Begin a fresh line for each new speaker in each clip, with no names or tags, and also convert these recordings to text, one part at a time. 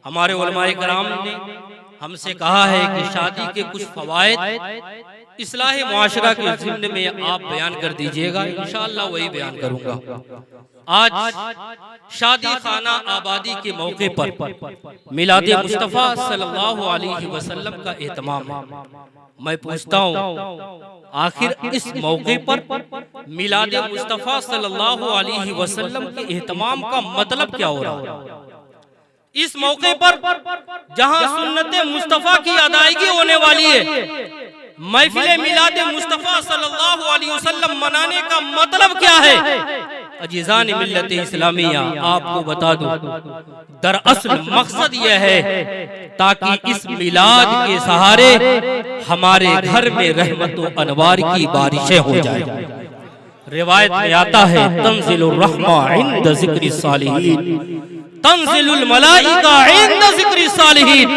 हमारे उलमाए कराम ने हमसे कहा है कि शादी के कुछ फवायद इस्लाह मुआशरा के ज़िम्न में आप बयान कर दीजिएगा, इंशाअल्लाह वही बयान करूंगा। आज शादी खाना आबादी के मौके पर मिलाद मुस्तफ़ा सल्लल्लाहु अलैहि वसल्लम का एहतमाम है। मैं पूछता हूँ, आखिर इस मौके पर मिलाद मुस्तफ़ा सल्लल्लाहु अलैहि वसल्लम के एहतमाम का मतलब क्या हो रहा है? इस मौके पर जहां सुन्नत मुस्तफ़ा की अदायगी होने वाली है, महफिल मिलाद मुस्तफ़ा सल्लल्लाहु अलैहि वसल्लम मनाने का मतलब क्या है? अजीज़ान मिल्लत इस्लामिया, आपको बता दूं, दरअसल मकसद यह है ताकि इस मिलाद के सहारे हमारे घर में रहमत व अनवार की बारिशें हो जाए। रिवायत में आता है, तंज़िलुर रहमा इंद ज़िक्रि सालिहीन, तंज़िलुल मलाइका इंद ज़िक्रि सालिहीन।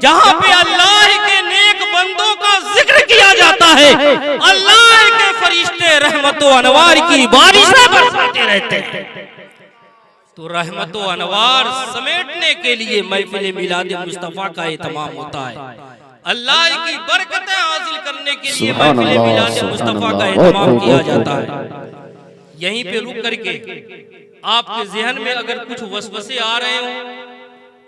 जहाँ पे अल्लाह के नेक बंदों का जिक्र किया जाता है, अल्लाह के फरिश्ते रहमत व अनवार की बारिशें बरसाते रहते हैं। तो रहमत व अनवार समेटने के लिए महफिल मिलाद मुस्तफ़ा का एहतमाम होता है। अल्लाह की बरकतें हासिल करने के लिए महफिल मिलाद मुस्तफ़ा का एहतमाम किया जाता है। यहीं पे रुक करके आपके ज़हन में अगर कुछ वसवसे आ रहे हो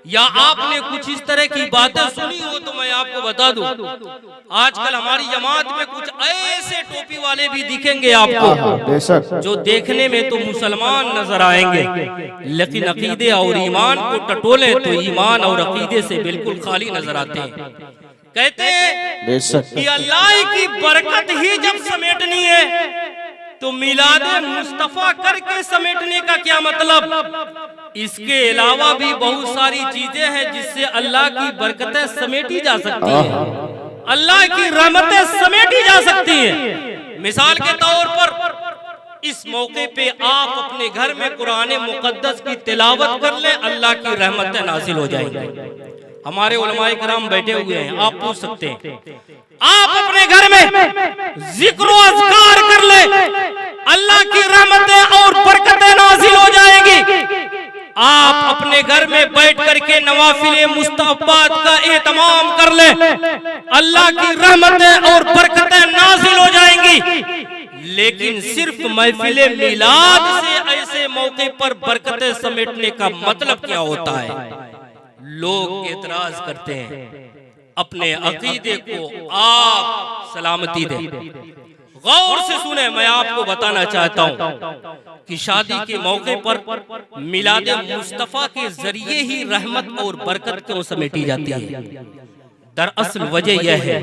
या आपने कुछ इस तरह की बातें सुनी हो तो मैं आपको बता दूं, आजकल हमारी जमात में कुछ ऐसे टोपी वाले भी दिखेंगे आपको, जो देखने में तो मुसलमान नजर आएंगे, लेकिन अकीदे और ईमान को टटोले तो ईमान और अकीदे से बिल्कुल खाली नजर आते हैं। कहते हैं कि अल्लाह की बरकत ही जब समेटनी है तो मिलाद मुस्तफ़ा करके समेटने का क्या मतलब? इसके अलावा भी बहुत सारी चीजें हैं जिससे अल्लाह की बरकतें समेटी जा सकती हैं, अल्लाह की रहमतें समेटी जा सकती हैं। मिसाल के तौर पर इस मौके पे आप अपने घर में कुरान मुकद्दस की तिलावत कर लें, अल्लाह की रहमतें नाज़िल हो जाएंगी। हमारे उलमाए कराम बैठे हुए हैं, आप पूछ सकते हैं, आप अपने घर में जिक्र व अज़कार कर ले, अल्लाह की रहमतें और बरकतें नाज़िल हो जाएंगी। आप अपने घर में बैठ करके नवाफिल मुस्तहब्बात का एहतमाम कर ले, अल्लाह की रहमतें और बरकतें नाज़िल हो जाएंगी। लेकिन सिर्फ महफिल मिलाद से ऐसे मौके पर बरकतें समेटने का मतलब क्या होता है? लोग एतराज करते हैं, अपने अकीदे को आप सलामती दे। गौर से सुने, मैं आपको बताना चाहता हूँ कि शादी के मौके पर मिलाद मुस्तफ़ा के जरिए ही रहमत और बरकत क्यों समेटी जाती है? दरअसल वजह यह है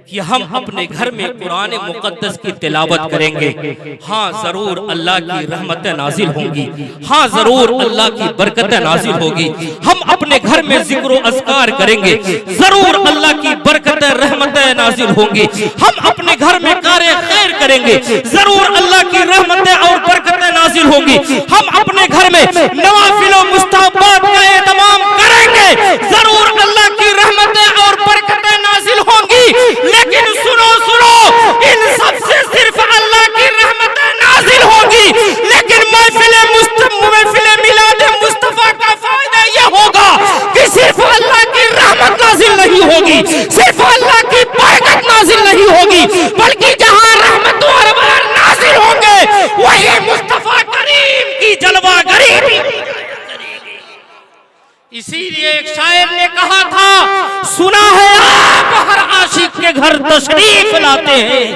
कि हम अपने घर में कुरान मुकद्दस की तिलावत करेंगे, हाँ जरूर अल्लाह की रहमतें नाजिल होंगी, हाँ जरूर अल्लाह की बरकतें नाजिल होगी। हम अपने घर में जिक्र अज़कार करेंगे, जरूर अल्लाह की बरकतें रहमतें नाजिल होंगी। हम अपने घर में कार्य खैर करेंगे, जरूर अल्लाह की रहमतें और बरकतें नाजिल होंगी। हम अपने घर में नवाफिल व मुस्तहब्बात का एहतमाम करेंगे, जरूर अल्लाह की रहमतें और बरकतें नाजिल होंगी। लेकिन सुनो सुनो, इन सब से सिर्फ अल्लाह की रहमतें नाजिल होंगी। लेकिन महफिल मिलाद मुस्तफ़ा का फायदा यह होगा कि सिर्फ अल्लाह की रहमत नाजिल नहीं होगी, सिर्फ अल्लाह की बरकत नाजिल नहीं होगी, बल्कि जहां रहमत और अनवार नाजिल होंगे वही मुस्तफ़ा करीम की जलवागरी भी। इसीलिए एक शायर ने कहा था, सुना है आप हर आशिक के घर तशरीफ लाते हैं,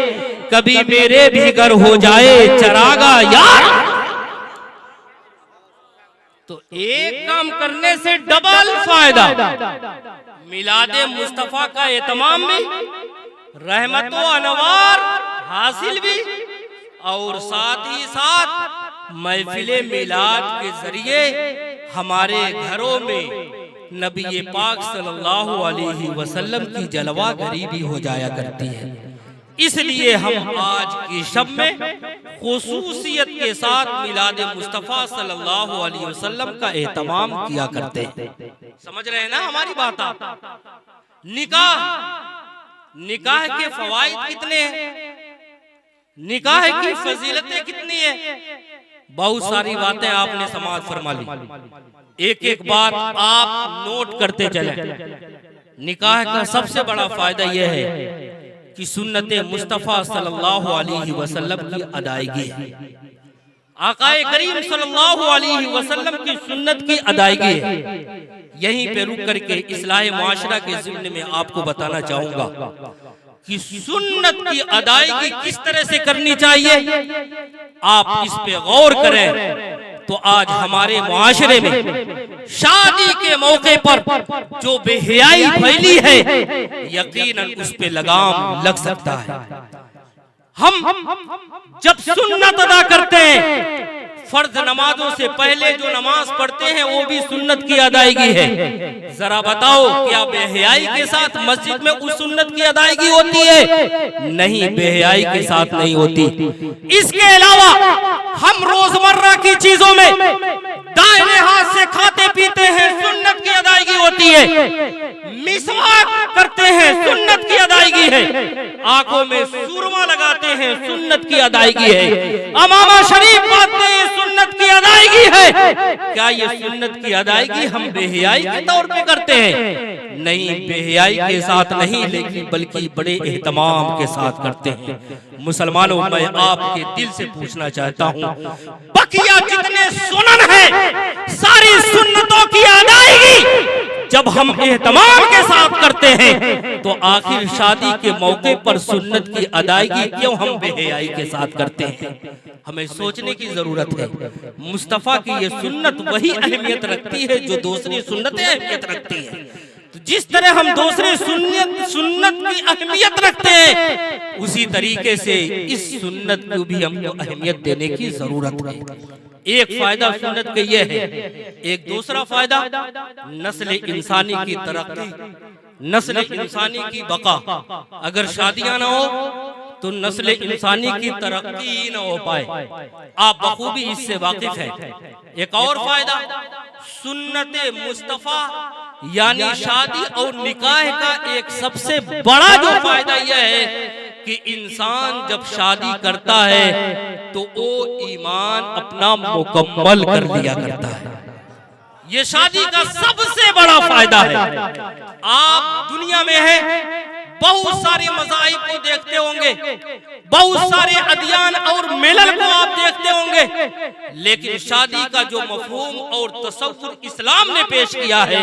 कभी मेरे भी घर हो जाए चरागा यार। तो एक काम करने से डबल फायदा, मिलाद मुस्तफ़ा का एहतमाम भी, रहमत व अनवार हासिल भी, और साथ ही साथ महफिल मिलाद के जरिए हमारे घरों में नबी पाक सल्लल्लाहु अलैहि वसल्लम की जलवागरी भी हो जाया करती है। इसलिए हम आज की शब में खुसूसियत के साथ मिलाद मुस्तफ़ा सल्लल्लाहु अलैहि वसल्लम का एहतमाम किया करते हैं। समझ रहे हैं ना हमारी बात आप? निकाह के फवाइद कितने हैं, निकाह की फजीलतें कितनी है, बहुत सारी बातें आपने समाज फरमा ली। एक एक बात आप नोट करते चलें। निकाह का सबसे बड़ा फायदा यह है कि सुन्नत मुस्तफ़ा सल्लल्लाहु अलैहि वसल्लम की अदायगी है। आकाए करीम सल्लल्लाहु अलैहि वसल्लम की सुन्नत की अदायगी है। यहीं पे रुक करके इस्लाह माशरा के ज़िम्न में आपको बताना चाहूंगा कि सुन्नत की अदायगी किस तरह से करनी चाहिए। आप इस पे गौर करें तो आज हमारे मुआशरे में शादी के मौके पर जो बेहयाई फैली है, यकीनन उस पे लगाम लग सकता है। हम जब सुन्नत अदा करते हैं, फर्ज नमाजों से पहले जो नमाज पढ़ते हैं वो भी सुन्नत की अदायगी है। जरा बताओ क्या बेहयाई के साथ मस्जिद में उस सुन्नत की अदायगी होती है? नहीं, बेहयाई के साथ नहीं होती। इसके अलावा हम रोजमर्रा की चीजों में दाहिने हाथ से खाते पीते हैं, सुन्नत की अदायगी होती है। मिसवाक करते हैं, सुन्नत की अदायगी है। आंखों में सुरमा लगाते हैं, सुन्नत की अदायगी है। अमामा शरीफ बांधते हैं, सुन्नत की अदायगी है। क्या ये सुन्नत की अदायगी हम बेहयाई के तौर पे करते हैं? नहीं, बेहयाई के साथ नहीं, लेकिन बल्कि बड़े एहतमाम के साथ करते हैं। मुसलमानों, मैं आपके दिल से पूछना चाहता हूँ, बकिया जितने सुनन है सारी सुन्नतों की अदायगी जब हम एहतमाम के साथ करते हैं, तो आखिर शादी के मौके पर सुन्नत की अदायगी क्यों हम बेहयाई के साथ करते हैं? हमें सोचने की जरूरत है। मुस्तफा की ये सुन्नत वही अहमियत रखती है जो दूसरी सुन्नतें अहमियत रखती हैं। तो जिस तरह हम दूसरे सुन्नत की अहमियत रखते हैं, उसी तरीके से इस सुन्नत को भी हमको अहमियत देने की जरूरत है। एक फायदा सुन्नत का यह है। एक दूसरा फायदा नस्ल इंसानी की तरक्की, नस्ल इंसानी की बका। अगर शादियां ना हो तो नस्ल इंसानी की तरक्की न हो पाए। आप बखूबी इससे वाकिफ हैं। एक और फायदा सुन्नत मुस्तफा यानी शादी और निकाह का एक सबसे बड़ा जो फायदा यह है कि इंसान जब शादी करता है तो वो ईमान अपना मुकम्मल कर लिया करता है। ये शादी का सबसे बड़ा फायदा है। आप दुनिया में है, बहुत सारे मज़ाहिब को देखते होंगे, बहुत सारे अदियान और मिलल को आप देखते होंगे, लेकिन शादी का जो मफहूम और तसव्वुर इस्लाम ने पेश किया है,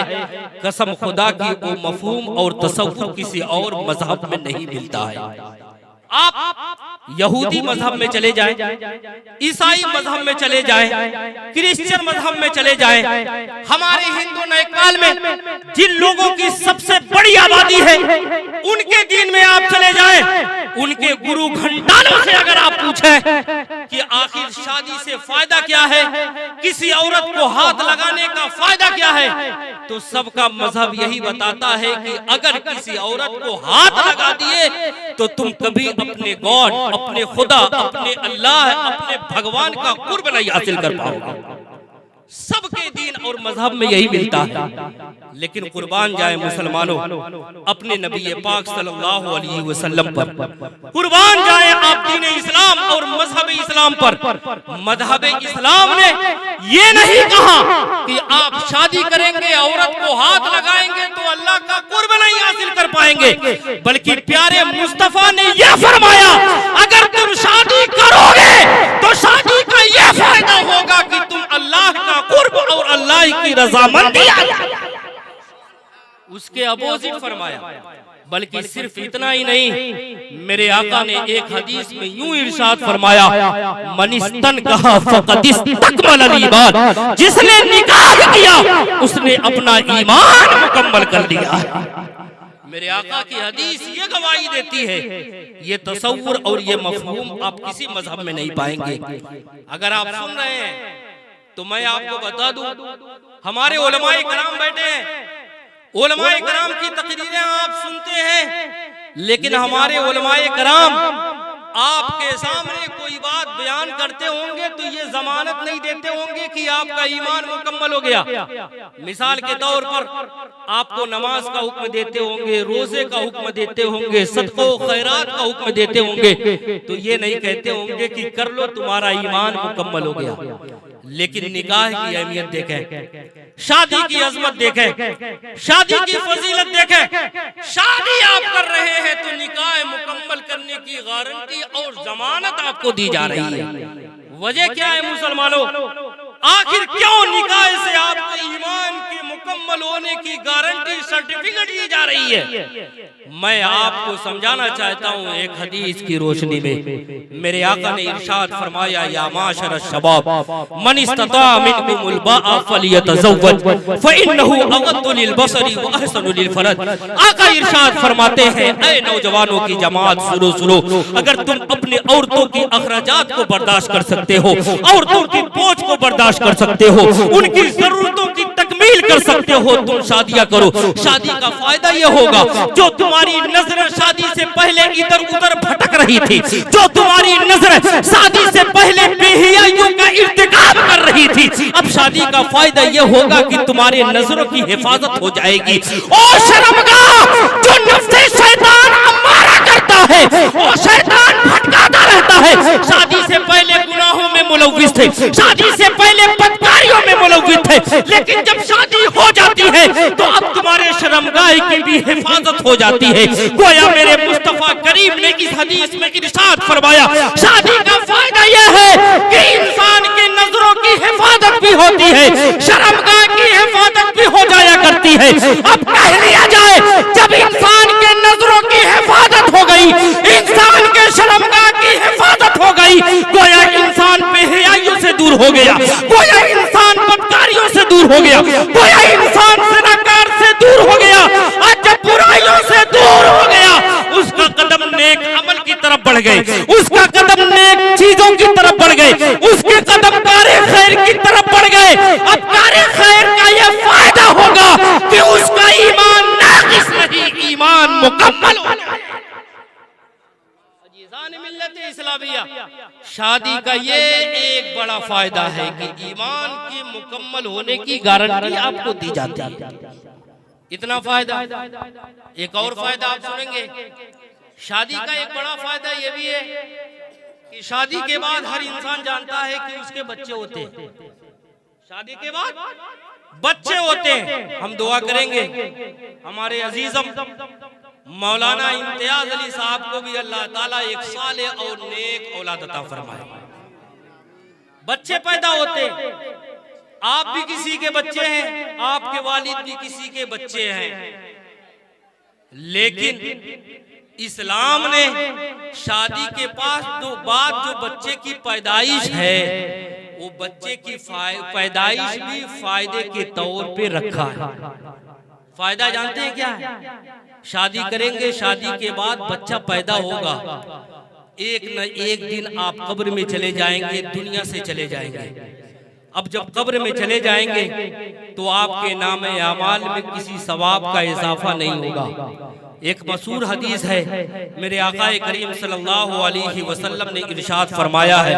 कसम खुदा की वो मफहूम और तसव्वुर किसी और मजहब में नहीं मिलता है। आप यहूदी मजहब में चले जाएं, ईसाई मजहब में चले जाएं, क्रिश्चियन मजहब में चले जाएं, हमारे हिंदू नेपाल में जिन लोगों की सबसे बड़ी आबादी है उनके दीन में आप चले जाएं, उनके गुरु घंटालों से अगर आप पूछें कि आखिर शादी से फायदा क्या है, किसी औरत को हाथ लगाने का फायदा क्या है, तो सबका मजहब यही बताता है कि अगर किसी औरत को हाथ लगा दिए तो तुम कभी अपने गॉड, अपने खुदा, अपने अल्लाह, अपने भगवान का कुर्ब नहीं हासिल कर पाओगे। सबके दीन और मजहब में यही मिलता है। लेकिन कुर्बान जाए मुसलमानों अपने नबी पाक सल्लल्लाहु अलैहि वसल्लम पर, कुर्बान जाए आप दीन इस्लाम और मजहब इस्लाम पर। मजहब इस्लाम ने ये नहीं कहा कि आप शादी करेंगे, औरत को हाथ लगाएंगे तो अल्लाह का कुर्ब नहीं हासिल कर पाएंगे, बल्कि प्यारे मुस्तफा ने यह फरमाया अगर तुम शादी करोगे तो शादी का यह फायदा होगा कि तुम अल्लाह का कुर्ब और अल्लाह की रजामंदी उसके अपोजिट फरमाया। बल्कि सिर्फ इतना ही नहीं, मेरे आका ने एक हदीस में यूं इरशाद फरमाया, मनिस्तन कहा फकदिस्तकमल ईमान, जिसने निकाह किया उसने अपना ईमान मुकम्मल कर लिया। मेरे आका की हदीस ये गवाही देती है। ये तसव्वुर और ये मफहूम आप किसी मजहब में नहीं पाएंगे। अगर आप सुन रहे हैं तो मैं आपको बता दूं, हमारे उलमाए कराम बैठे हैं, उलमाए कराम की तकरीरें आप सुनते हैं, लेकिन हमारे उलमाए कराम आपके सामने कोई बात बयान करते होंगे तो ये जमानत नहीं देते होंगे कि आपका ईमान मुकम्मल हो गया। मिसाल के तौर पर आपको नमाज का हुक्म देते होंगे, रोजे का हुक्म देते होंगे, सदको खैरात का हुक्म देते होंगे, तो ये नहीं कहते होंगे कि कर लो तुम्हारा ईमान मुकम्मल हो गया। लेकिन निकाह की अहमियत देखें, शादी की अजमत देखें, शादी की फजीलत देखें। शादी आप कर रहे हैं तो निकाह मुकम्मल करने की गारंटी और जमानत आपको दी जा रही है। वजह क्या है मुसलमानों? आखिर क्यों निकाह से आपको ईमान के मुकम्मल होने की गारंटी सर्टिफिकेट दी जा रही है? मैं आपको समझाना चाहता हूँ एक हदीस की रोशनी में। मेरे आका ने इरशाद फरमाया, या माशर शबाब मन इस्तता मिनकुमुल बाअ फलियतज़व्वज फइन्नहु अगद्दु लिलबसरी व अहसनु लिलफरज। आका इरशाद फरमाते हैं, ऐ नौजवानों की जमात सुनो सुनो, अगर तुम अपनी औरतों की अखराजात को बर्दाश्त कर सकते हो, औरतों की बोझ को बर्दाश्त कर सकते हो, उनकी जरूरतों की तकमील कर सकते हो, तुम शादियां करो। शादी का फायदा यह होगा, जो तुम्हारी नजर शादी से पहले इधर उधर भटक रही थी, जो तुम्हारी नजर शादी से पहले बेहियाइयों का इर्तिकाब कर रही थी, अब शादी का फायदा यह होगा कि तुम्हारी नजरों की हिफाजत हो जाएगी। ओ शर्मगाह, जो नफ्से शैतान अम्मारा करता है, वो शैतान भटकाता रहता है, शादी से पहले गुनाहों में मुलव्विस थे, शादी से पहले बदकारियों में मुलव्विस थे, लेकिन जब शादी हो जाती है तो अब तुम्हारे शर्मगाह की भी हिफाजत हो जाती है। गोया मेरे मुस्तफा करीम ने इस हदीस में इरशाद फरमाया, शादी का फायदा यह है कि इंसान की नजरों की हिफाजत भी होती है, शर्मगाह की हिफाजत भी हो जाया करती है। अब कह लिया जाए, जब इंसान के नजरों की हिफाजत हो गई, इंसान के शर्मगाह की हिफाजत हो गई, गोया इंसान बेहयाइयों से दूर हो गया, गोया इंसान बदकारियों से दूर हो गया, गोया इंसान ज़िनाकार से दूर हो गया, और जब बुराइयों से दूर हो गया, उसका कदम नेक अमल की तरफ बढ़ गए, उसका कदम नेक चीजों की तरफ बढ़ गए, उसके कदम कारे खैर की तरफ बढ़ गए। अब कारे खैर का यह फायदा होगा कि उसका ईमान नाकिस नहीं, ईमान मुकम्मल हो जाए। मिल्लत इस्लामिया, शादी का ये एक बड़ा फायदा है कि ईमान के मुकम्मल होने की गारंटी आपको दी जाती है। इतना फायदा। एक और फायदा आप सुनेंगे, शादी का एक बड़ा फायदा ये भी है कि शादी के बाद हर इंसान जानता है कि उसके बच्चे होते हैं। शादी के बाद बच्चे होते हैं। हम दुआ करेंगे हमारे अजीजम मौलाना इम्तियाज अली साहब को भी अल्लाह ताला एक साले और नेक औलाद अता फरमाए। बच्चे पैदा होते, आप भी किसी के बच्चे हैं, आपके वालिद भी किसी के बच्चे हैं, लेकिन इस्लाम ने शादी के बाद जो बच्चे की पैदाइश है, वो बच्चे की पैदाइश भी फायदे के तौर पे रखा है। फायदा जानते हैं क्या है? शादी करेंगे, शादी के बाद बच्चा पैदा होगा, एक न एक दिन आप कब्र में चले जाएंगे, दुनिया से चले जाएंगे। अब जब कब्र में चले जाएंगे तो आपके नाम आमाल में किसी सवाब का इजाफा नहीं होगा। एक मशहूर हदीस है, मेरे आकाए करीम सल्लल्लाहु अलैहि वसल्लम ने इरशाद फरमाया है,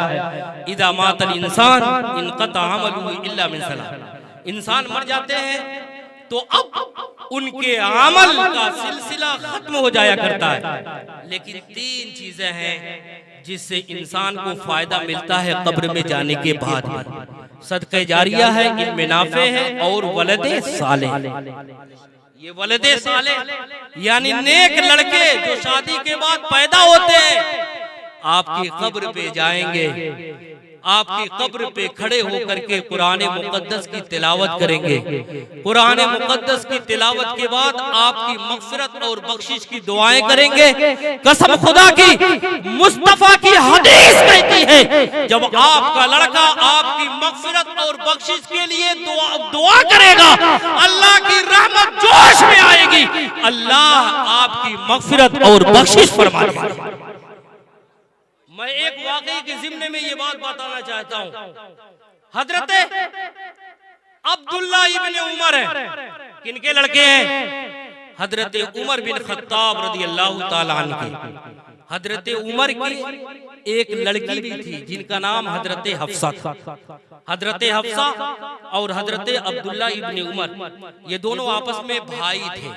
इदा मातल इंसान इनक़ता अमलुहु इल्ला मिन सलाह। इंसान मर जाते हैं तो अब उनके अमल का सिलसिला खत्म हो जाया करता है, लेकिन तीन चीजें हैं जिससे इंसान को फायदा मिलता है कब्र में जाने के बाद में। सदक़े जारिया है, इल्म नाफ़े है, और वलदे साले। ये वलदे साले यानी नेक लड़के जो शादी के बाद पैदा होते हैं, आपकी कब्र पे जाएंगे, आपकी कब्र पे खड़े होकर के कुरान मुकद्दस की तिलावत करेंगे। कुरान मुकद्दस की तिलावत के बाद आपकी मग़फ़िरत और बख्शिश की दुआएं करेंगे। कसम खुदा की, मुस्तफा की हदीस कहती है, जब आपका लड़का आपकी मग़फ़िरत और बख्शिश के लिए दुआ करेगा, अल्लाह की रहमत जोश में आएगी, अल्लाह आपकी मग़फ़िरत और बख्शिश फरमाएगा। मैं एक वाकई के ज़िम्ने में ये बात बताना चाहता हूँ। हजरत अब्दुल्ला इब्न उमर है, किनके लड़के हैं? हजरत उमर बिन खत्ताब रज़ियल्लाहु ताला अन्हु के। हजरत उमर की एक लड़की भी थी जिनका नाम हजरत हफ्सा था। हजरत हफ्सा और हजरत अब्दुल्ला इब्ने उमर ये दोनों आपस में भाई थे।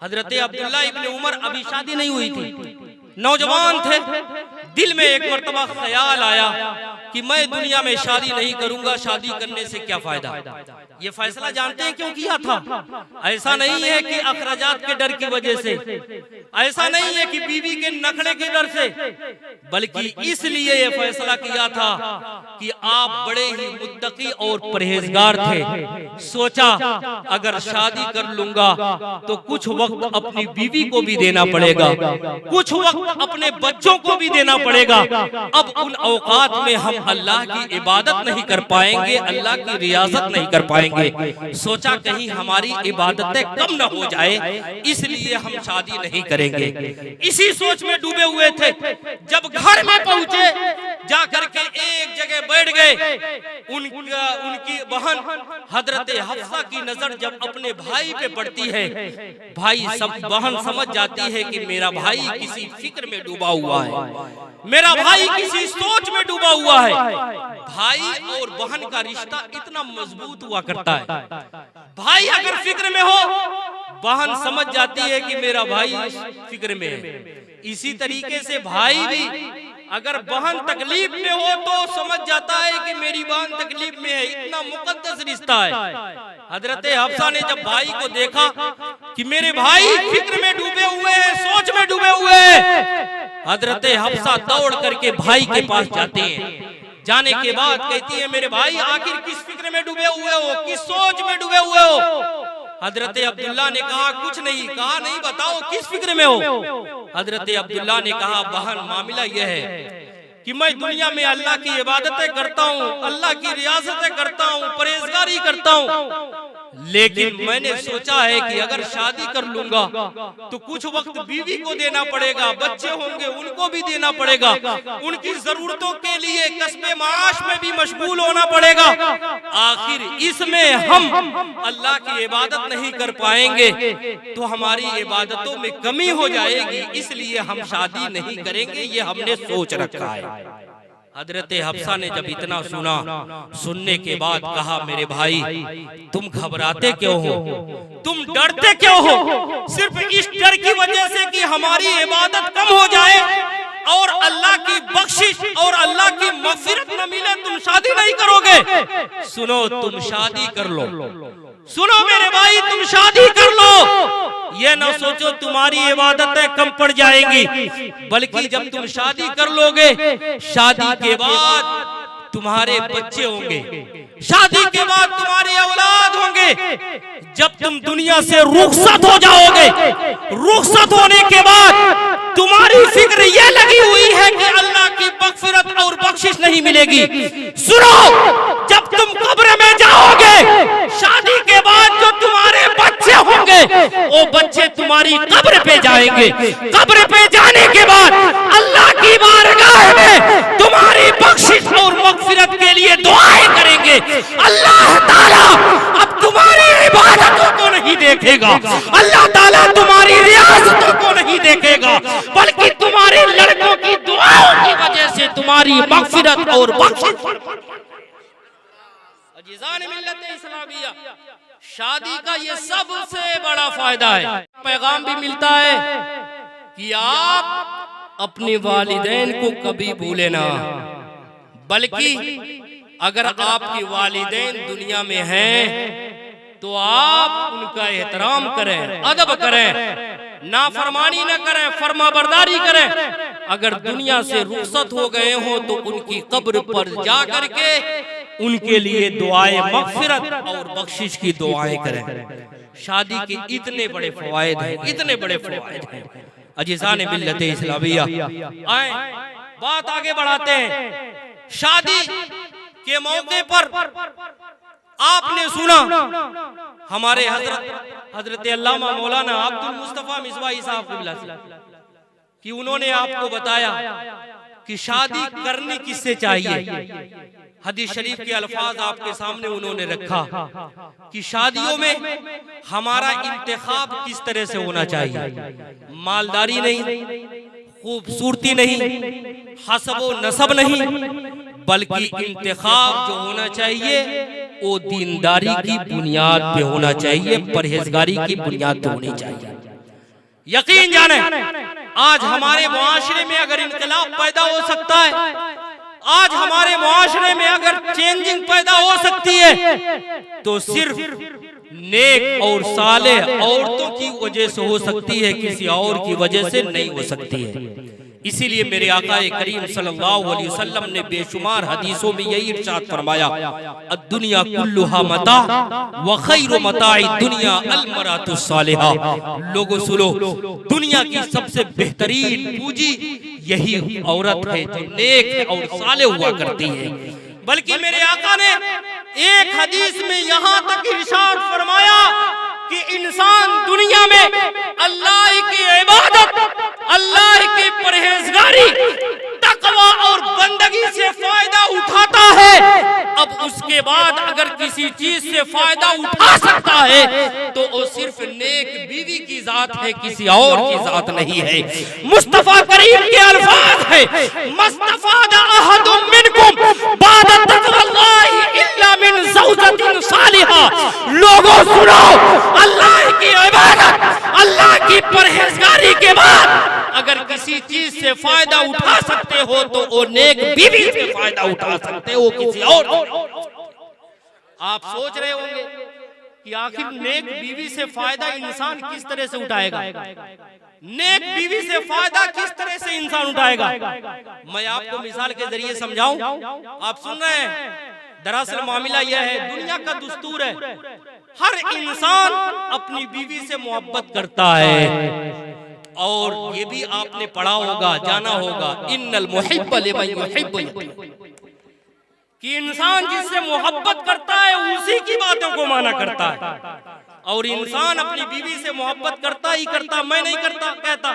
हजरत अब्दुल्ला इब्ने उमर अभी शादी नहीं हुई थी, नौजवान थे। दिल में एक मर्तबा ख्याल आया कि मैं दुनिया में शादी नहीं करूंगा, शादी करने से क्या फायदा। ये फैसला जानते हैं क्यों किया था? ऐसा नहीं है कि अखराजात के डर की वजह से, ऐसा नहीं है कि बीवी के नखरे के डर से, बल्कि इसलिए ये फैसला किया था कि आप बड़े ही मुत्तकी और परहेजगार थे। सोचा अगर शादी कर लूंगा तो कुछ वक्त अपनी बीवी को भी देना पड़ेगा, कुछ वक्त अपने बच्चों को भी देना पड़ेगा। अब उन औकात में हम अल्लाह की इबादत नहीं कर पाएंगे, अल्लाह की रियाजत नहीं कर पाएंगे। सोचा कहीं हमारी इबादतें कम न हो जाए, इसलिए हम शादी नहीं करेंगे। इसी सोच में डूबे हुए थे। जब घर में पहुंचे, जाकर के एक जगह बैठ गए। उनकी बहन हजरत हफ्सा की नजर जब अपने भाई पे पड़ती है, बहन समझ जाती है कि मेरा भाई किसी फिक्र में डूबा हुआ है, मेरा भाई किसी सोच में डूबा हुआ है। भाई और बहन का रिश्ता इतना मजबूत हुआ करता है। भाई अगर फिक्र में हो, बहन समझ जाती है कि मेरा भाई फिक्र में है। इसी तरीके से भाई भी अगर बहन तकलीफ में हो तो समझ जाता है कि मेरी बहन तकलीफ में है। इतना मुकद्दस रिश्ता है। हजरत हफ्सा ने जब भाई को देखा कि मेरे भाई फिक्र में डूबे हुए हैं, सोच में डूबे हुए हैं, हजरत हफ्सा दौड़ करके भाई के पास जाते हैं। जाने के बाद कहती है मेरे भाई आखिर किस फिक्र में डूबे हुए हो, किस सोच में डूबे हुए हो? हजरत अब्दुल्ला ने कहा कुछ नहीं। कहा नहीं, बताओ किस फिक्र में हो? हजरत अब्दुल्ला ने कहा बहन मामला यह है कि मैं दुनिया में अल्लाह की इबादतें करता हूँ, अल्लाह की रियासतें करता हूँ, परहेजगारी करता हूँ, लेकिन मैंने सोचा है कि अगर शादी कर लूंगा तो कुछ वक्त बीवी को देना पड़ेगा, बच्चे होंगे उनको भी देना पड़ेगा, उनकी जरूरतों के लिए कस्बे माश में भी मशगूल होना पड़ेगा। आखिर इसमें हम अल्लाह की इबादत नहीं कर पाएंगे तो हमारी इबादतों में कमी हो जाएगी, इसलिए हम शादी नहीं करेंगे, ये हमने सोच रखा है। हजरत हफ्सा ने जब इतना सुना, सुनने के बाद कहा मेरे भाई तुम घबराते क्यों हो, तुम डरते क्यों हो? सिर्फ इस डर की वजह से कि हमारी इबादत कम हो जाए और अल्लाह की बख्शिश और अल्लाह की मग़फ़िरत न मिले तुम शादी नहीं करोगे? सुनो, तुम शादी कर लो। सुनो मेरे भाई, तुम शादी कर लो। ये ना सोचो तुम्हारी इबादतें कम पड़ जाएंगी, बल्कि जब तुम शादी कर लोगे, शादी के बाद तुम्हारे बच्चे होंगे, शादी के बाद तुम्हारे औलाद होंगे। जब तुम दुनिया से रुखसत हो जाओगे, रुखसत होने के बाद तुम्हारी फिक्र ये लगी हुई है कि अल्लाह की मग़फ़िरत और बख्शिश नहीं मिलेगी। सुनो, जब तुम कब्र में जाओगे, शादी के बाद जो तुम्हारे बच्चे होंगे वो बच्चे तुम्हारी कब्र पे जाएंगे। कब्र पे जाने के बाद अल्लाह की बारगाह में तुम्हारी बख्शिश और मग़फ़िरत के लिए दुआएं करेंगे। अल्लाह ताला अब तुम्हारी इबादतों को नहीं देखेगा, अल्लाह ताला तुम्हारी रियासतों को नहीं देखेगा, बल्कि तुम्हारे लड़कों की दुआओं की वजह से तुम्हारी मग़फ़िरत और बख्शिश। अजीज़ान मिल्लत इस्लामिया, शादी का ये सबसे बड़ा फायदा है। पैगाम भी मिलता है कि आप अपने वालिदैन को कभी भूले ना, बल्कि अगर आपके वालिदैन दुनिया में हैं तो आप उनका एहतराम करें, अदब करें, नाफरमानी न करें, फरमाबरदारी करें। अगर दुनिया से रुखसत हो गए हो तो उनकी कब्र पर जा करके उनके लिए दुआएं मग़फ़िरत और बख्शिश की दुआएं करें। शादी के इतने बड़े फवायद हैं, इतने बड़े फवायद हैं। अजीज़ान मिल्लत इस्लामिया, आए बात आगे बढ़ाते हैं। शादी के मौके पर आपने सुना हमारे हजरत अल्लामा मौलाना अब्दुल मुस्तफा मिसबाही साहब कि उन्होंने आपको बताया कि शादी करनी किससे चाहिए। हदीस शरीफ के अल्फाज आपके सामने उन्होंने रखा कि शादियों में हमारा इंतखाब किस तरह से होना चाहिए। मालदारी नहीं, खूबसूरती नहीं, हसब व नसब नहीं, बल्कि इंतखाब जो होना चाहिए वो दीनदारी की बुनियाद पे होना चाहिए, परहेजगारी की बुनियाद पे होनी चाहिए। यकीन जाने आज हमारे मुआशरे में अगर इनकलाब पैदा हो सकता है, आज हमारे मुआशरे में अगर चेंजिंग पैदा हो सकती है तो सिर्फ नेक और सालेह औरतों की वजह से हो सकती है, किसी और की वजह से नहीं हो सकती है। इसीलिए मेरे आका करीम सल्लल्लाहु अलैहि वसल्लम ने बेशुमार हदीसों में यही इरशाद फरमाया, अद्दुनिया कुल्लुहा मता व खैरु मताई दुनिया अल मरातु सालिहा। लोगों सुनो, दुनिया की सबसे बेहतरीन पूंजी यही औरत है जो नेक है और सालेह हुआ करती है। बल्कि मेरे आका ने एक हदीस में यहाँ तक इरशाद फरमाया कि इंसान दुनिया में अल्लाह की इबादत, अल्लाह की परहेजगारी, तकवा और बंदगी से फायदा उठाता है, अब उसके बाद अगर किसी चीज से फायदा उठा सकता है तो वो सिर्फ नेक बीवी की जात है, किसी और की जात नहीं है। मुस्तफा करीम के अल्फाज है, मस्तफाद अहदुम मिनकुम बाद तक़वल्लाहि इल्ला मिन ज़ौजतिन सालिहा। लोगों सुनो, अल्लाह की इबादत, अल्लाह की परहेजगारी के बाद अगर किसी चीज से फायदा उठा सकते हो तो वो नेक बीवी से फायदा उठा सकते हो, किसी और। आप सोच रहे होंगे कि आखिर नेक बीवी से फायदा इंसान किस तरह से उठाएगा, नेक बीवी से फायदा किस तरह से इंसान उठाएगा। मैं आपको मिसाल के जरिए समझाऊं, आप सुन रहे हैं। दरअसल मामला यह है, दुनिया का दुस्तूर है, हर इंसान अपनी बीवी से मोहब्बत करता है। और ये भी आपने पढ़ा होगा, जाना होगा, इन्नल मुहिब्ब लिमन युहिब्बु, कि इंसान जिससे मोहब्बत करता है उसी की बातों को माना करता है। और इंसान अपनी बीवी से मोहब्बत करता ही करता, मैं नहीं करता कहता,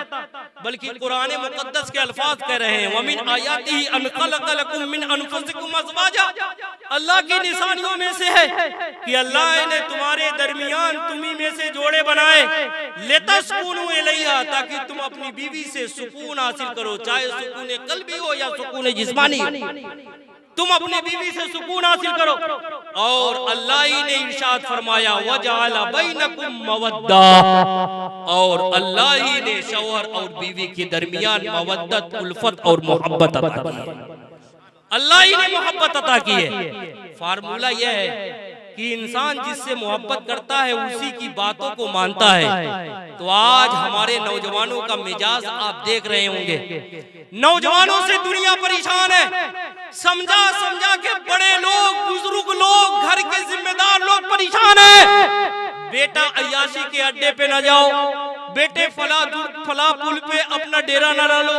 बल्कि कुरान मुकद्दस के अल्फाज कह रहे हैं, वमिन आयातिही अन खलक़ लकुम मिन अनफुसिकुम अज़वाजा। अल्लाह की निशानियों में से है कि अल्लाह ने तुम्हारे दरमियान तुम्ही में से जोड़े बनाए, लितस्कुनु इलैहा, ताकि तुम अपनी बीवी से सुकून हासिल करो, चाहे सुकून क़ल्बी हो या सुकून जिस्मानी, तुम अपनी बीवी से सुकून हासिल करो। और अल्लाह ही ने इरशाद फरमाया, वजअल बैनकुम मवद्दा, और अल्लाह ही ने शौहर और बीवी के दरमियान मवद्दत, उल्फत और मोहब्बत अता की है। अल्लाह ही ने मोहब्बत अता की है। फार्मूला यह है कि इंसान जिससे मोहब्बत करता है उसी की बातों को मानता है। तो आज हमारे नौजवानों का मिजाज आप देख रहे होंगे, नौजवानों से दुनिया परेशान है। समझा समझा के बड़े लोग, बुजुर्ग लोग, घर के जिम्मेदार लोग परेशान है। बेटा अय्याशी के अड्डे पे न जाओ, बेटे फला पुल पे अपना डेरा न डालो,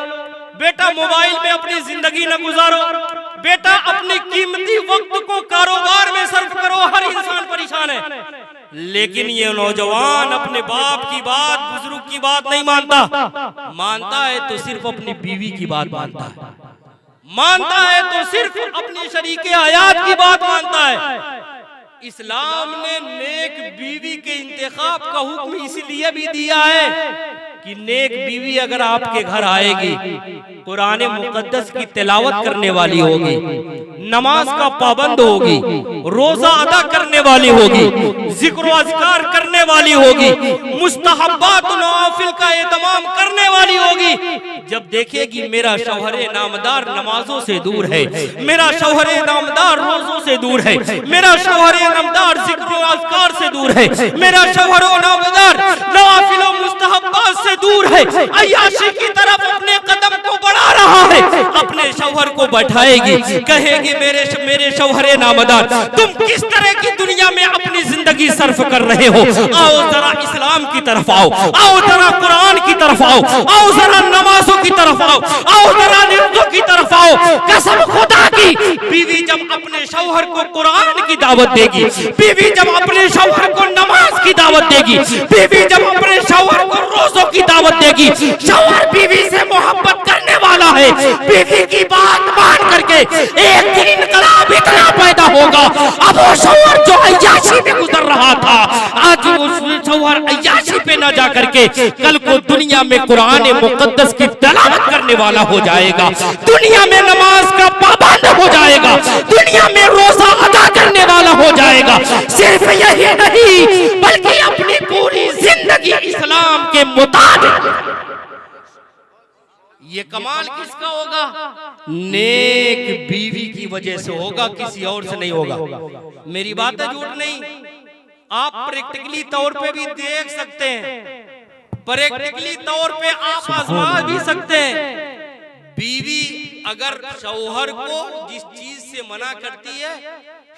बेटा मोबाइल में अपनी जिंदगी न गुजारो, बेटा अपनी कीमती वक्त को कारोबार में सर्फ करो। हर इंसान परेशान है, लेकिन ये नौजवान अपने बाप की बात, बुजुर्ग की बात नहीं मानता। मानता है तो सिर्फ अपनी बीवी की बात मानता है, मानता है तो सिर्फ अपनी शरीके हयात की बात मानता है। इस्लाम ने नेक बीवी के इंतखाब का हुक्म इसलिए भी दिया है कि नेक बीवी अगर आपके घर आएगी, कुरान मुकद्दस की तिलावत करने वाली होगी, नमाज का पाबंद होगी, रोजा अदा करने वाली होगी, जिक्र अज़कार करने वाली होगी, मुस्तहब्बात नवाफिल का एहतमाम करने वाली होगी, जब देखेगी मेरा शौहरे नामदार नमाजों से दूर है, मेरा शौहरे नामदार रोजों से दूर है, मेरा शौहरे नामदार जिक्र अज़कार से दूर है, मेरा शौहरे नामदार नवाफिल और मुस्तहब्बात से दूर है, अय्याशी की तरफ अपने कदम को बढ़ा रहा है, अपने शौहर को बैठाएगी, कहेगी मेरे शौहरे नामदार, तुम किस तरह की दुनिया में अपनी जिंदगी सर्फ कर रहे हो, आओ जरा इस्लाम की तरफ आओ, आओ जरा कुरान की तरफ आओ, आओ जरा नमाजों की तरफ आओ, आओ जरा निर्जों की तरफ आओ। कसम खुदा की, बीवी जब अपने शौहर को कुरान की दावत देगी, बीवी जब अपने शौहर को नमाज की दावत देगी, बीवी जब अपने शौहर को रोजों की दावत देगी। शौहर बीवी से मोहब्बत करने वाला है, बीवी की बात मान करके एक दिन इनकलाब इतना पैदा होगा। अब वो शौहर जो अय्याशी में गुजर रहा था, आज उस शौहर अय्याशी पे ना जा करके कल को दुनिया में कुरान मुकद्दस की तिलावत करने वाला हो जाएगा, दुनिया में नमाज का पाबंद हो जाएगा, दुनिया में रोजा अदा करने वाला हो जाएगा। सिर्फ यही नहीं बल्कि अपनी पूरी जिंदगी इस्लाम के मुताबिक। ये कमाल किसका होगा? नेक बीवी की वजह से होगा, किसी और से नहीं होगा। मेरी बात है, झूठ नहीं। आप प्रैक्टिकली तौर पे भी देख सकते हैं, प्रैक्टिकली तौर पे आप आजमा भी सकते हैं। बीवी अगर शौहर को जिस चीज से मना करती है,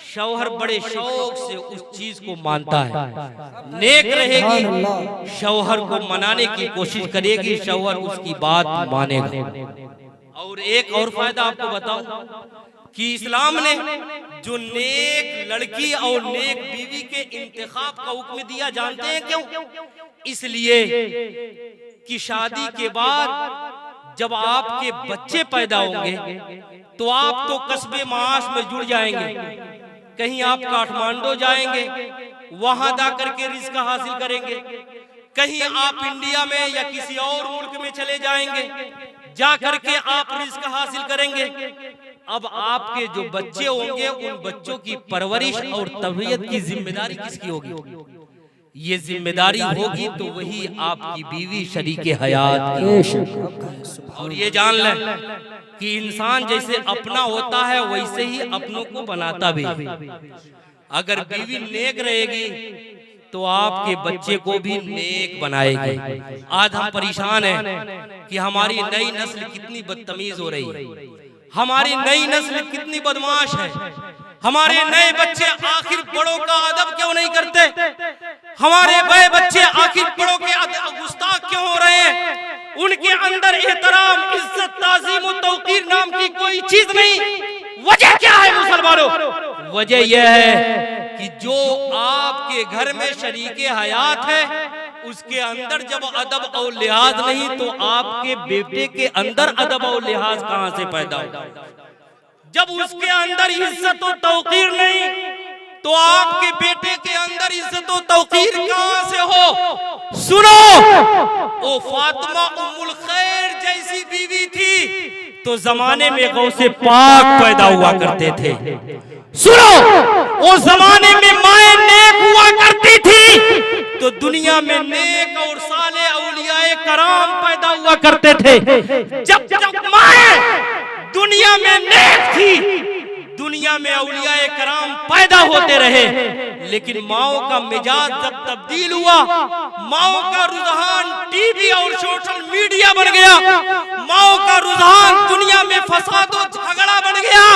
शौहर बड़े शौक से उस चीज को मानता है। नेक रहेगी, शौहर को मनाने की कोशिश करेगी, शौहर उसकी बात मानेगा। और एक और फायदा आपको बताऊं कि इस्लाम ने जो नेक लड़की और नेक बीवी के इंतखाब का हुक्म दिया, जानते हैं क्यों? इसलिए कि शादी के बाद जब आपके बच्चे पैदा होंगे तो आप तो कस्बे माश में जुड़ जाएंगे, कहीं आप काठमांडू जाएंगे, वहां जा करके रिस्क हासिल करेंगे, कहीं आप इंडिया में या किसी और मुल्क में चले जाएंगे, जा करके आप रिस्क हासिल करेंगे। अब आपके जो बच्चे होंगे, उन बच्चों की परवरिश और तरबियत की जिम्मेदारी किसकी होगी? ये जिम्मेदारी होगी तो वही आपकी बीवी शरीके हयात की। और ये जान लें कि इंसान जैसे अपना होता है वैसे ही अपनों को बनाता भी। अगर बीवी नेक रहेगी तो आपके बच्चे को भी नेक बनाएगी। आज हम परेशान हैं कि हमारी नई नस्ल कितनी बदतमीज हो रही है, हमारी नई नस्ल कितनी बदमाश है, हमारे नए बच्चे आखिर बड़ों का अदब क्यों नहीं करते, हमारे नए बच्चे आखिर बड़ों के गुस्ताख क्यों हो रहे हैं, उनके अंदर एहतराम, इज्जत, ताज़ीम और तौकीर नाम की कोई चीज नहीं। वजह क्या है मुसलमानों? वजह यह है कि जो आपके घर में शरीके हयात है उसके अंदर जब अदब और लिहाज नहीं तो आपके बेटे के अंदर अदब और लिहाज कहां से पैदा होगा? जब उसके अंदर इज्जत और तौकीर नहीं तो आपके बेटे के अंदर इज्जत और तौकीर कहां से हो? सुनो, ओ फातिमा उम्मुल खैर जैसी बीवी थी तो जमाने में गौसे पाक पैदा हुआ करते थे। सुनो, वो जमाने में माए नेक हुआ करती थी तो दुनिया में नेक और साले औलियाए कराम पैदा हुआ करते थे। जब जब माए दुनिया में नेक थी, दुनिया में औलियाए कराम पैदा होते रहे, लेकिन माओ का मिजाज जब तब्दील हुआ, माओ का रुझान टीवी और सोशल मीडिया बन गया, माओ का रुझान दुनिया में फसाद और झगड़ा बन गया,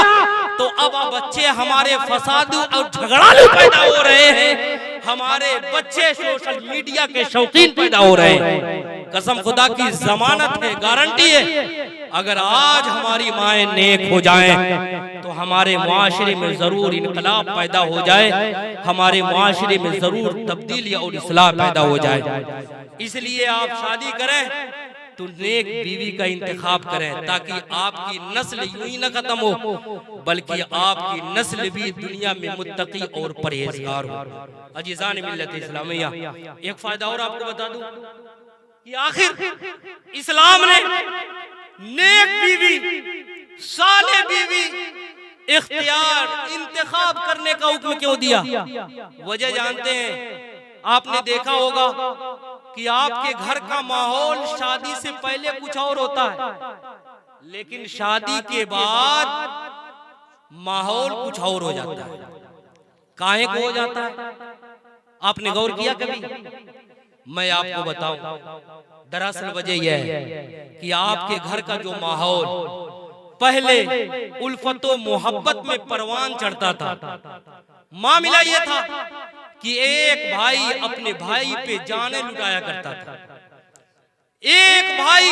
तो अब बच्चे हमारे फसाद और झगड़ालू पैदा हो रहे हैं, हमारे बच्चे सोशल मीडिया के शौकीन पैदा हो रहे हैं। कसम खुदा की जमानत है, गारंटी है, अगर आज हमारी माएं नेक हो जाएं तो हमारे मुआशरे में जरूर इनकलाब पैदा हो जाए, हमारे मुआशरे में जरूर तब्दीली और इस्लाह पैदा हो जाए। इसलिए आप शादी करें तो नेक बीवी का इंतखाब करें ताकि आपकी नस्ल यूं ही न खत्म हो बल्कि आपकी नस्ल भी दुनिया में मुत्तकी और परहेजगार हो। अजीजान मिल्लत इस्लामिया, एक फायदा और आपको बता दूं कि आखिर इस्लाम ने नेक बीवी, साले बीवी इख्तियार, इंतखाब करने का हुक्म क्यों दिया? वजह जानते हैं? आपने देखा होगा कि आपके घर का माहौल शादी से पहले कुछ और होता है, लेकिन शादी के बाद माहौल कुछ और हो जाता है। काहे को हो जाता है? आपने गौर किया कभी? मैं आपको बताऊं, दरअसल वजह यह है कि आपके घर का जो माहौल पहले उल्फतो मोहब्बत में परवान चढ़ता था। मामला यह था कि एक भाई अपने भाई पे जाने लुटाया करता था, एक भाई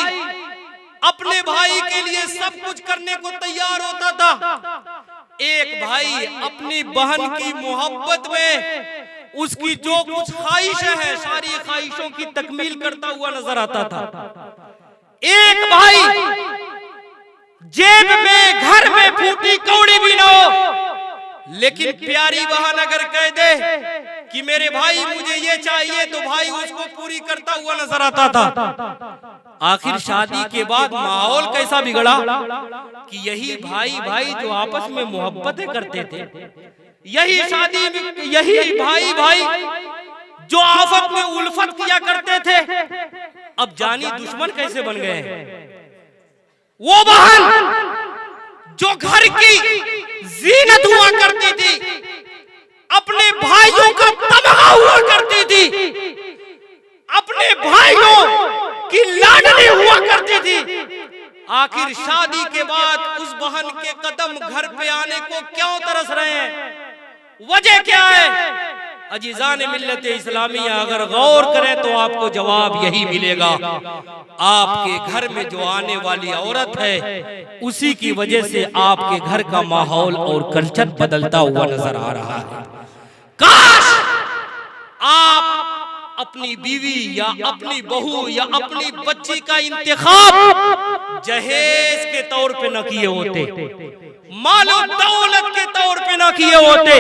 अपने भाई के लिए सब कुछ करने को तैयार होता था, एक भाई अपनी बहन की मोहब्बत में उसकी जो कुछ ख्वाहिशें हैं सारी ख्वाहिशों की तकमील करता हुआ नजर आता था। एक भाई जेब में घर में फूटी कौड़ी भी ना हो, लेकिन प्यारी बहन अगर कह दे कि मेरे भाई मुझे ये चाहिए तो भाई उसको पूरी करता हुआ नजर आता था। आखिर शादी के बाद माहौल कैसा बिगड़ा कि यही भाई भाई जो आपस में मोहब्बतें करते थे, यही शादी में यही भाई भाई जो आफत में उल्फत किया करते थे, अब जानी दुश्मन कैसे बन गए हैं। वो बहन जो घर की जीनत हुआ करती थी, अपने भाइयों का तमगा हुआ करती थी, अपने भाइयों की लाडली हुआ करती थी, आखिर शादी के बाद उस बहन के कदम घर पे आने को क्यों तरस रहे हैं? वजह क्या है? अजीजान मिल्लत इस्लामिया अगर गौर करें तो आपको जवाब यही मिलेगा। आपके घर में जो आने वाली औरत है उसी की वजह से आपके घर का माहौल और कल्चर बदलता हुआ नजर आ रहा है। काश आप अपनी बीवी या अपनी बहू या अपनी बच्ची का इंतखाब जहेज के तौर पे न किए होते, मालो दौलत के तौर पे ना किए होते,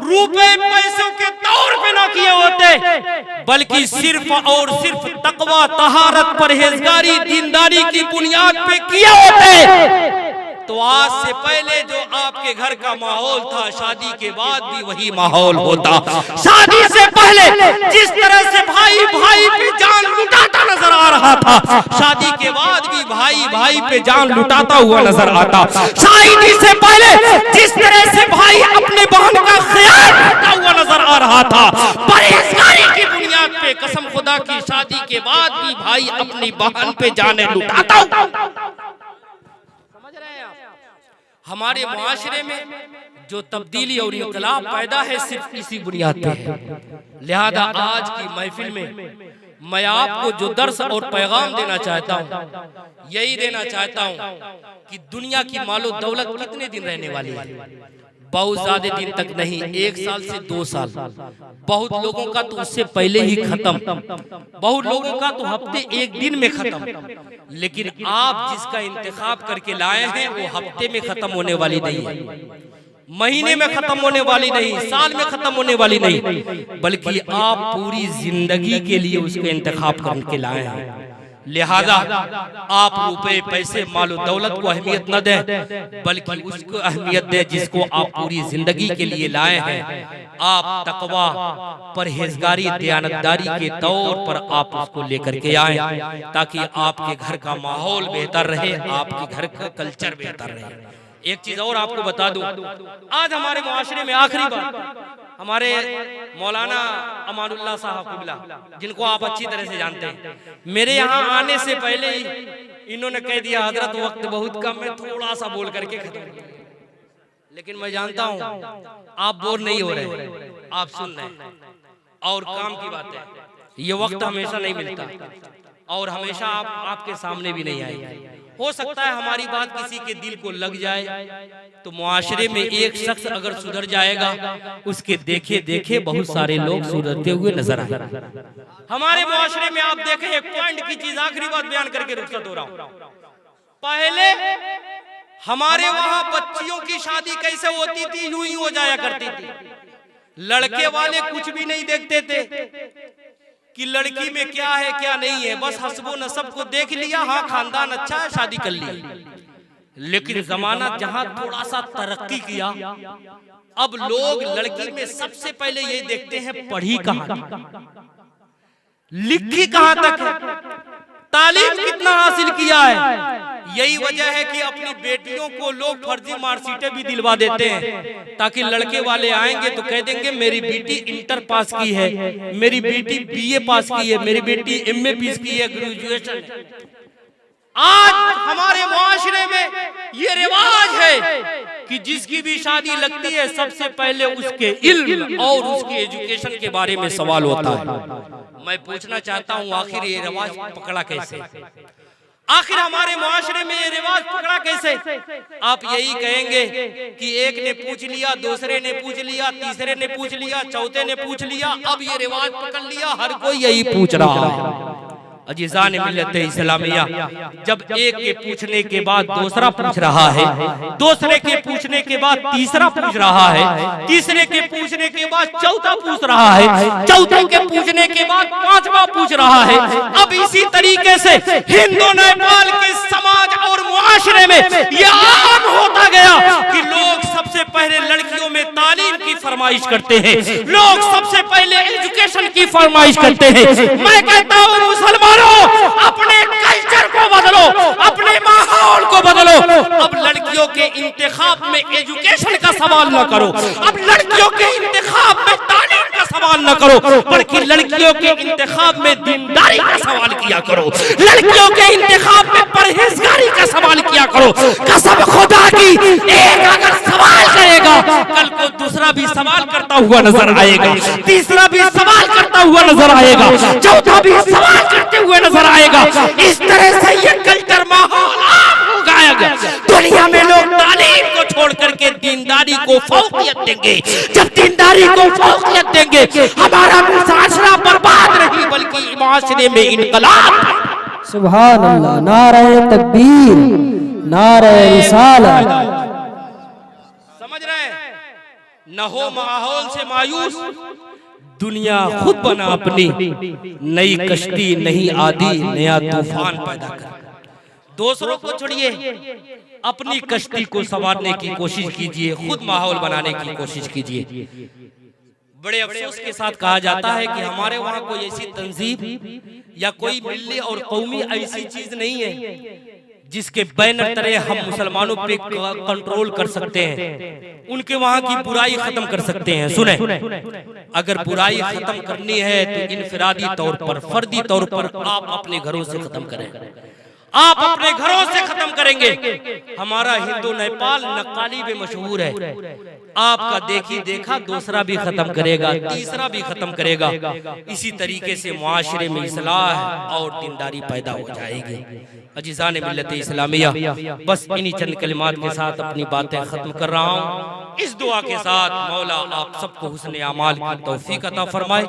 रुपए पैसों के तौर पे ना किए होते, बल्कि सिर्फ और सिर्फ तकवा तहारत परहेजगारी दीनदारी की बुनियाद पे किए होते, तो आज से पहले जो आपके घर का माहौल था शादी के बाद भी वही माहौल होता। शादी से पहले जिस तरह से भाई भाई पे जान लुटाता नजर आ रहा था, शादी के बाद भी भाई भाई पे जान लुटाता हुआ नजर आता। शादी से पहले जिस तरह से भाई अपने बहन का ख्याल रखता हुआ नजर आ रहा था, परहेजगारी की बुनियाद पे कसम खुदा की शादी के बाद भी भाई अपनी बहन पे जाने लुटाता। हमारे मुआशरे में जो तब्दीली और इनकलाब पैदा है सिर्फ इसी बुनियाद पे है। लिहाजा आज की महफिल में मैं आपको जो दर्स और पैगाम देना चाहता हूँ, यही देना चाहता हूँ कि दुनिया की मालो दौलत कितने दिन रहने वाली है? बहुत ज्यादा दिन तक नहीं, 1 साल से 2 साल, बहुत लोगों का तो उससे पहले ही खत्म, बहुत लोगों का तो हफ्ते 1 दिन में खत्म। लेकिन आप जिसका इंतखाब करके लाए हैं वो हफ्ते में खत्म होने वाली नहीं है, महीने में खत्म होने वाली नहीं, साल में खत्म होने वाली नहीं, बल्कि आप पूरी जिंदगी के लिए उसका इंतखाब करके लाए हैं। लिहाजा आप रुपए पैसे मालो दौलत को अहमियत न दें, बल्कि उसको अहमियत दें जिसको आप पूरी जिंदगी के लिए लाए हैं। आप तकवा परहेजगारी दयानतदारी के तौर पर आप उसको लेकर के आए ताकि आपके घर का माहौल बेहतर रहे, आपके घर का कल्चर बेहतर रहे। एक चीज और आपको बता दूं, आज हमारे मुआशरे में आखिरी बार हमारे मौलाना अमानुल्लाह साहब कुबला, जिनको आप अच्छी तरह से जानते हैं, मेरे यहाँ आने से पहले ही इन्होंने कह दिया हजरत वक्त बहुत कम है, थोड़ा सा बोल करके खत्म। लेकिन मैं जानता हूँ आप बोर नहीं हो रहे, आप सुन रहे हैं, और काम की बात है, ये वक्त हमेशा नहीं मिलता और हमेशा आपके सामने भी नहीं आएगी। हो सकता है हमारी बात किसी के दिल को लग जाए, तो मुआशरे में एक शख्स अगर सुधर जाएगा, उसके देखे देखे बहुत सारे लोग सुधरते हुए नजर आए। हमारे मुआशरे में आप देखें, एक पॉइंट की चीज आखिरी बात बयान करके रुखसत हो रहा हूं। पहले हमारे वहां बच्चियों की शादी कैसे होती थी, यूं ही हो जाया करती थी। लड़के वाले कुछ भी नहीं देखते थे कि लड़की में क्या है क्या नहीं है, बस हस्बो नसब को देख लिया, हाँ खानदान अच्छा है, शादी कर ली। लेकिन जमाना जहां थोड़ा सा तरक्की किया, अब लोग लड़की में सबसे पहले ये देखते हैं पढ़ी कहां, लिखी कहां तक है, तालीम कितना हासिल किया है। यही वजह है कि अपनी बेटियों को लोग फर्जी मार्कशीटें भी दिलवा देते हैं ताकि लड़के वाले आएंगे तो कह देंगे मेरी बेटी इंटर पास की है, मेरी बेटी बीए पास की है, मेरी बेटी एमए पास की है, ग्रेजुएशन है। आज हमारे मुआशरे में ये रिवाज है कि जिसकी भी शादी लगती है सबसे पहले उसके इल्म और उसके एजुकेशन के बारे में सवाल होता है। मैं पूछना चाहता हूँ आखिर ये रिवाज पकड़ा कैसे? आखिर हमारे मुआशरे में ये रिवाज पकड़ा कैसे? आप यही कहेंगे कि एक ने पूछ लिया, दूसरे ने पूछ लिया, तीसरे ने पूछ लिया, चौथे ने पूछ लिया, अब ये रिवाज पकड़ लिया, हर कोई यही पूछ रहा है। अजीज़ान मिल्लत इस्लामिया, जब एक के पूछने के बाद दूसरा पूछ रहा है, दूसरे के पूछने के बाद तीसरा पूछ रहा है, तीसरे के पूछने के बाद चौथा पूछ रहा है, चौथे के पूछने के बाद पांचवा पूछ रहा है। अब इसी तरीके से हिंदू नेपाल के समाज और मुआशरे में यह आम होता गया कि लोग सबसे पहले लड़कियों में तालीम की फरमाइश करते हैं, लोग सबसे पहले एजुकेशन की फरमाइश करते हैं। मैं कहता हूँ मुसलमान अपने कल्चर को बदलो, अपने माहौल को बदलो। अब लड़कियों के इंतखाब में एजुकेशन का सवाल न करो, अब लड़कियों के इंतखाब में तालीम का सवाल न करो, बल्कि लड़कियों के इंतखाब में दीनदारी का सवाल किया करो, लड़कियों के इंतखाब में परहेजगारी का सवाल किया करो। कसम खुदा की, एक अगर सवाल करेगा, कल को दूसरा भी सवाल करता हुआ नजर आएगा, तीसरा भी सवाल करता हुआ नजर आएगा, चौथा भी सवाल करते हुए नजर आएगा। इस तरह से ये कल्चर माहौल आम हो जाएगा। दुनिया में लोग तालीम को छोड़ करके दीनदारी को फौकियत देंगे। जब दीनदारी को फौकियत देंगे, हमारा मुआशरा बर्बाद नहीं बल्कि मुआशरे में इनकलाब।
सुभान अल्लाह, नारे तकबीर, नारे रिसालत।
समझ रहे हैं? न हो माहौल से मायूस, दुनिया खुद बना अपनी नई कश्ती, नहीं आदि नया तूफान पैदा कर। दूसरों को छोड़िए, अपनी कश्ती को संवारने की कोशिश कीजिए, खुद माहौल बनाने की कोशिश कीजिए। बड़े अफसोस के साथ कहा जाता है कि हमारे वहाँ कोई ऐसी तंजीम या कोई मिल्ली और कौमी ऐसी चीज नहीं है जिसके बैनर तले हम मुसलमानों पे कंट्रोल कर सकते हैं, उनके वहाँ की बुराई खत्म कर सकते हैं। सुने, अगर बुराई खत्म करनी है तो इनफरादी तौर पर, फर्दी तौर पर आप अपने घरों से खत्म करें, आप अपने घरों से खत्म करेंगे। हमारा हिंदू नेपाल नक्काली में मशहूर है। आपका देखी देखा दूसरा भी खत्म करेगा, तीसरा भी खत्म करेगा। इसी तरीके से मुआशरे में इस्लाह और दीनदारी पैदा हो जाएगी। अजीज़ान मिल्लत इस्लामिया, बस इन्हीं चंद कलिमात के साथ अपनी बातें खत्म कर रहा हूँ। इस दुआ के साथ मौला आप सबको हुस्न अमाल की तौफीक अता फरमाए।